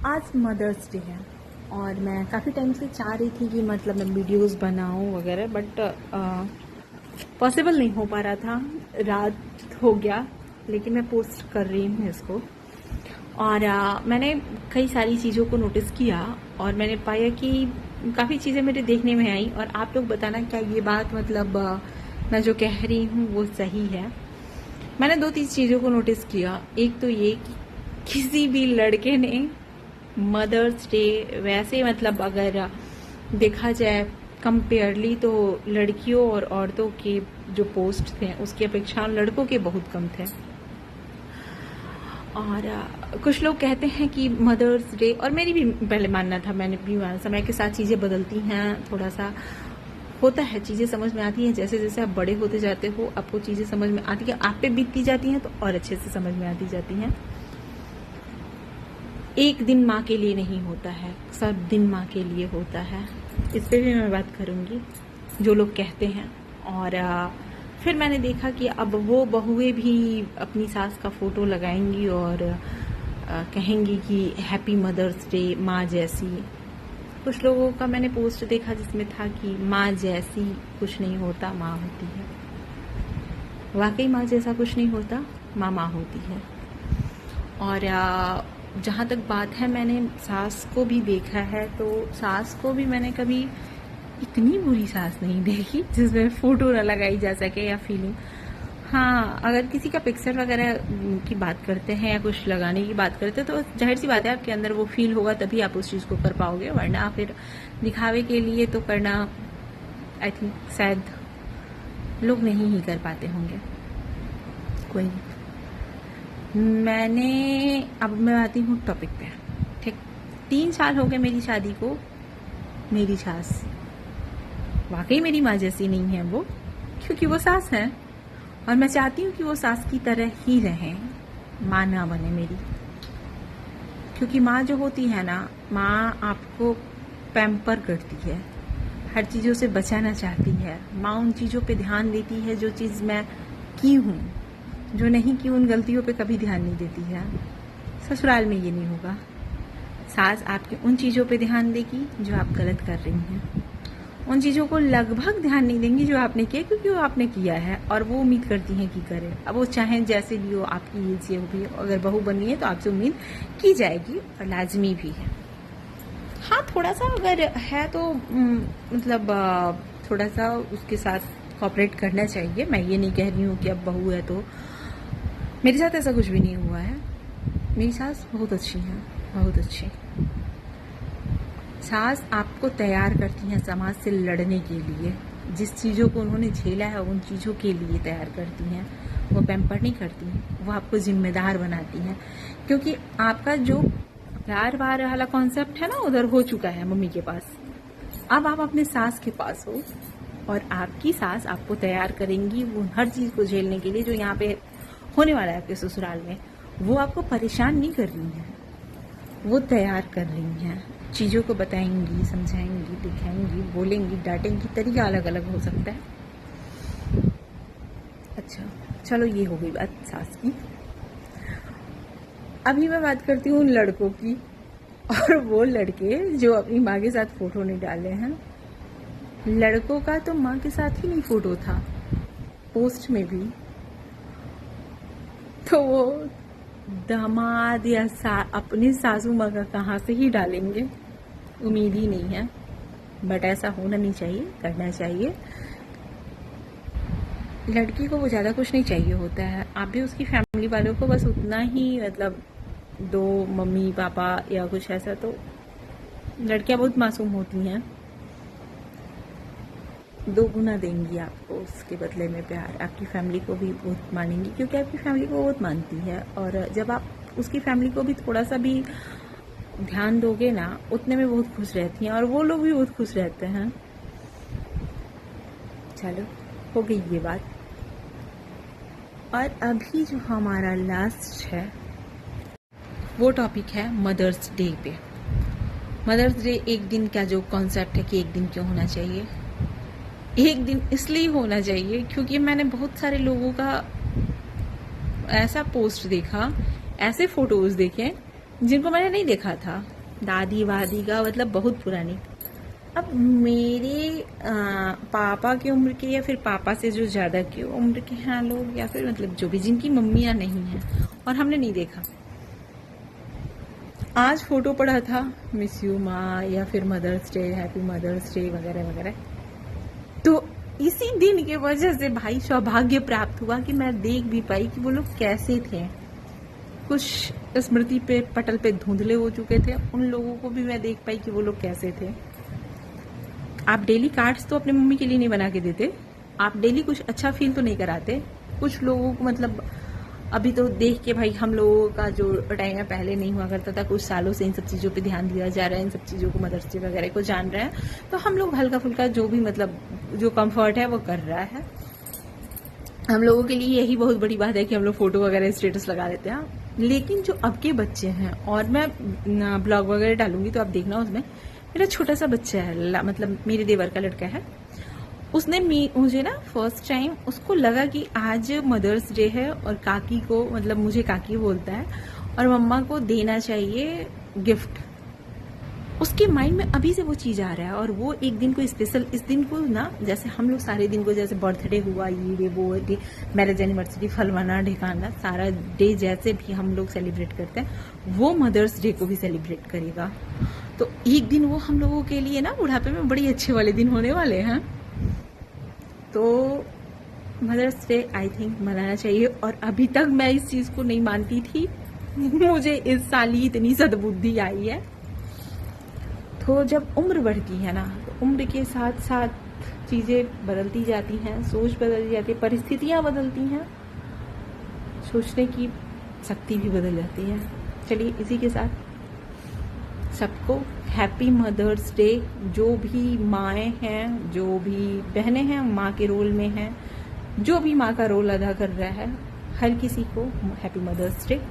आज mother's day है और मैं काफ़ी टाइम से चाह रही थी कि मतलब मैं वीडियोस बनाऊं वगैरह, बट पॉसिबल नहीं हो पा रहा था। रात हो गया लेकिन मैं पोस्ट कर रही हूँ इसको। और मैंने कई सारी चीज़ों को नोटिस किया और मैंने पाया कि काफ़ी चीज़ें मेरे देखने में आई। और आप लोग बताना क्या ये बात मतलब मैं जो कह रही हूँ वो सही है। मैंने 2-3 चीज़ों को नोटिस किया। एक तो ये कि किसी भी लड़के ने मदर्स डे वैसे मतलब अगर देखा जाए कंपेयरली तो लड़कियों और औरतों के जो पोस्ट थे उसकी अपेक्षा लड़कों के बहुत कम थे। और कुछ लोग कहते हैं कि मदर्स डे, और मेरी भी पहले मानना था, मैंने भी माना, समय के साथ चीज़ें बदलती हैं, थोड़ा सा होता है, चीज़ें समझ में आती हैं। जैसे जैसे आप बड़े होते जाते हो आपको चीज़ें समझ में आती है, आप पे बीतती जाती हैं तो और अच्छे से समझ में आती जाती हैं। एक दिन माँ के लिए नहीं होता है, सब दिन माँ के लिए होता है। इस पे भी मैं बात करूँगी जो लोग कहते हैं। और फिर मैंने देखा कि अब वो बहुएं भी अपनी सास का फ़ोटो लगाएंगी और कहेंगी कि हैप्पी मदर्स डे माँ जैसी। कुछ लोगों का मैंने पोस्ट देखा जिसमें था कि माँ जैसी कुछ नहीं होता, माँ होती है। वाकई माँ जैसा कुछ नहीं होता, माँ माँ होती है। और जहाँ तक बात है, मैंने सास को भी देखा है तो सास को भी मैंने कभी इतनी बुरी सास नहीं देखी जिसमें फ़ोटो ना लगाई जा सके या फीलिंग। हाँ, अगर किसी का पिक्चर वगैरह की बात करते हैं या कुछ लगाने की बात करते हैं तो जाहिर सी बात है आपके अंदर वो फील होगा तभी आप उस चीज़ को कर पाओगे, वरना फिर दिखावे के लिए तो करना आई थिंक शायद लोग नहीं ही कर पाते होंगे। कोई नहीं, अब मैं आती हूँ टॉपिक पे। ठीक, 3 साल हो गए मेरी शादी को। मेरी सास वाकई मेरी माँ जैसी नहीं है वो, क्योंकि वो सास है और मैं चाहती हूँ कि वो सास की तरह ही रहें, माँ ना बने मेरी। क्योंकि माँ जो होती है ना, माँ आपको पैम्पर करती है, हर चीज़ों से बचाना चाहती है। माँ उन चीज़ों पे ध्यान देती है जो चीज़ मैं की हूँ, जो नहीं की उन गलतियों पे कभी ध्यान नहीं देती है। ससुराल में ये नहीं होगा। सास आपकी उन चीज़ों पे ध्यान देगी जो आप गलत कर रही हैं, उन चीज़ों को लगभग ध्यान नहीं देंगी जो आपने किया, क्योंकि वो आपने किया है और वो उम्मीद करती हैं कि करें। अब वो चाहे जैसे भी हो, आपकी एज ये भी, अगर बहू बनी है तो आपसे उम्मीद की जाएगी और लाजमी भी है। हाँ, थोड़ा सा अगर है तो मतलब थोड़ा सा उसके साथ कॉपरेट करना चाहिए। मैं ये नहीं कह रही हूँ कि अब बहू है तो, मेरे साथ ऐसा कुछ भी नहीं हुआ है। मेरी सास बहुत अच्छी है, बहुत अच्छी। सास आपको तैयार करती हैं समाज से लड़ने के लिए। जिस चीज़ों को उन्होंने झेला है उन चीज़ों के लिए तैयार करती हैं। वो पैम्पर नहीं करती हैं, वो आपको जिम्मेदार बनाती हैं। क्योंकि आपका जो प्यार वार वाला कॉन्सेप्ट है ना, उधर हो चुका है मम्मी के पास। अब आप अपने सास के पास हो और आपकी सास आपको तैयार करेंगी वो हर चीज़ को झेलने के लिए जो यहाँ पे होने वाला है आपके ससुराल में। वो आपको परेशान नहीं कर रही हैं, वो तैयार कर रही हैं। चीज़ों को बताएंगी, समझाएंगी, दिखाएंगी, बोलेंगी, डांटेंगी, तरीका अलग अलग हो सकता है। अच्छा, चलो ये हो गई बात सास की। अभी मैं बात करती हूँ उन लड़कों की, और वो लड़के जो अपनी माँ के साथ फोटो नहीं डाले हैं। लड़कों का तो माँ के साथ ही नहीं फोटो था पोस्ट में भी, तो वो दामाद या अपनी सासू माँ का कहाँ से ही डालेंगे, उम्मीद ही नहीं है। बट ऐसा होना नहीं चाहिए, करना चाहिए। लड़की को वो ज़्यादा कुछ नहीं चाहिए होता है, आप भी उसकी फैमिली वालों को बस उतना ही मतलब दो, मम्मी पापा या कुछ ऐसा। तो लड़कियां बहुत मासूम होती हैं, 2 गुना देंगी आपको उसके बदले में प्यार। आपकी फैमिली को भी बहुत मानेंगी क्योंकि आपकी फैमिली को बहुत मानती है। और जब आप उसकी फैमिली को भी थोड़ा सा भी ध्यान दोगे ना, उतने में बहुत खुश रहती हैं और वो लोग भी बहुत खुश रहते हैं। चलो, हो गई ये बात। और अभी जो हमारा लास्ट है वो टॉपिक है मदर्स डे पे। मदर्स डे एक दिन का जो कॉन्सेप्ट है कि एक दिन क्यों होना चाहिए। एक दिन इसलिए होना चाहिए क्योंकि मैंने बहुत सारे लोगों का ऐसा पोस्ट देखा, ऐसे फोटोज देखे जिनको मैंने नहीं देखा था। दादी वादी का मतलब बहुत पुरानी। अब मेरे पापा की उम्र के या फिर पापा से जो ज़्यादा की उम्र के हैं लोग, या फिर मतलब जो भी जिनकी मम्मियाँ नहीं हैं और हमने नहीं देखा, आज फोटो पड़ा था मिस यू माँ या फिर Mother's Day, happy Mother's Day वगैरह वगैरह, तो इसी दिन के वजह से भाई सौभाग्य प्राप्त हुआ कि मैं देख भी पाई कि वो लोग कैसे थे। कुछ स्मृति पे पटल पे धुंधले हो चुके थे, उन लोगों को भी मैं देख पाई कि वो लोग कैसे थे। आप डेली कार्ड्स तो अपने मम्मी के लिए नहीं बना के देते, आप डेली कुछ अच्छा फील तो नहीं कराते। कुछ लोगों को मतलब अभी तो देख के भाई हम लोगों का जो टाइम है पहले नहीं हुआ करता था, कुछ सालों से इन सब चीज़ों पे ध्यान दिया जा रहा है, इन सब चीज़ों को मदर्स डे वगैरह को जान रहे हैं, तो हम लोग हल्का फुल्का जो भी मतलब जो कंफर्ट है वो कर रहा है। हम लोगों के लिए यही बहुत बड़ी बात है कि हम लोग फोटो वगैरह स्टेटस लगा देते हैं। लेकिन जो अब के बच्चे हैं, और मैं ब्लॉग वगैरह डालूंगी तो आप देखना, उसमें मेरा छोटा सा बच्चा है, मतलब मेरे देवर का लड़का है, उसने मुझे ना फर्स्ट टाइम उसको लगा कि आज मदर्स डे है और काकी को, मतलब मुझे काकी बोलता है, और मम्मा को देना चाहिए गिफ्ट। उसके माइंड में अभी से वो चीज़ आ रहा है, और वो एक दिन को स्पेशल, इस दिन को ना जैसे हम लोग सारे दिन को, जैसे बर्थडे हुआ, ये डे वो डे, मैरिज एनिवर्सरी, फलवाना ढिकाना, सारा डे जैसे भी हम लोग सेलिब्रेट करते हैं, वो मदर्स डे को भी सेलिब्रेट करेगा। तो एक दिन वो हम लोगों के लिए ना बुढ़ापे में बड़ी अच्छे वाले दिन होने वाले हैं। तो मदर्स डे आई थिंक मनाना चाहिए, और अभी तक मैं इस चीज़ को नहीं मानती थी। मुझे इस साल ही इतनी सद्बुद्धि आई है। तो जब उम्र बढ़ती है ना, तो उम्र के साथ साथ चीज़ें बदलती जाती हैं, सोच बदल जाती है, परिस्थितियाँ बदलती हैं, सोचने की शक्ति भी बदल जाती है। चलिए इसी के साथ सबको हैप्पी मदर्स डे। जो भी माएँ हैं, जो भी बहनें हैं, माँ के रोल में हैं, जो भी माँ का रोल अदा कर रहा है, हर किसी को हैप्पी मदर्स डे।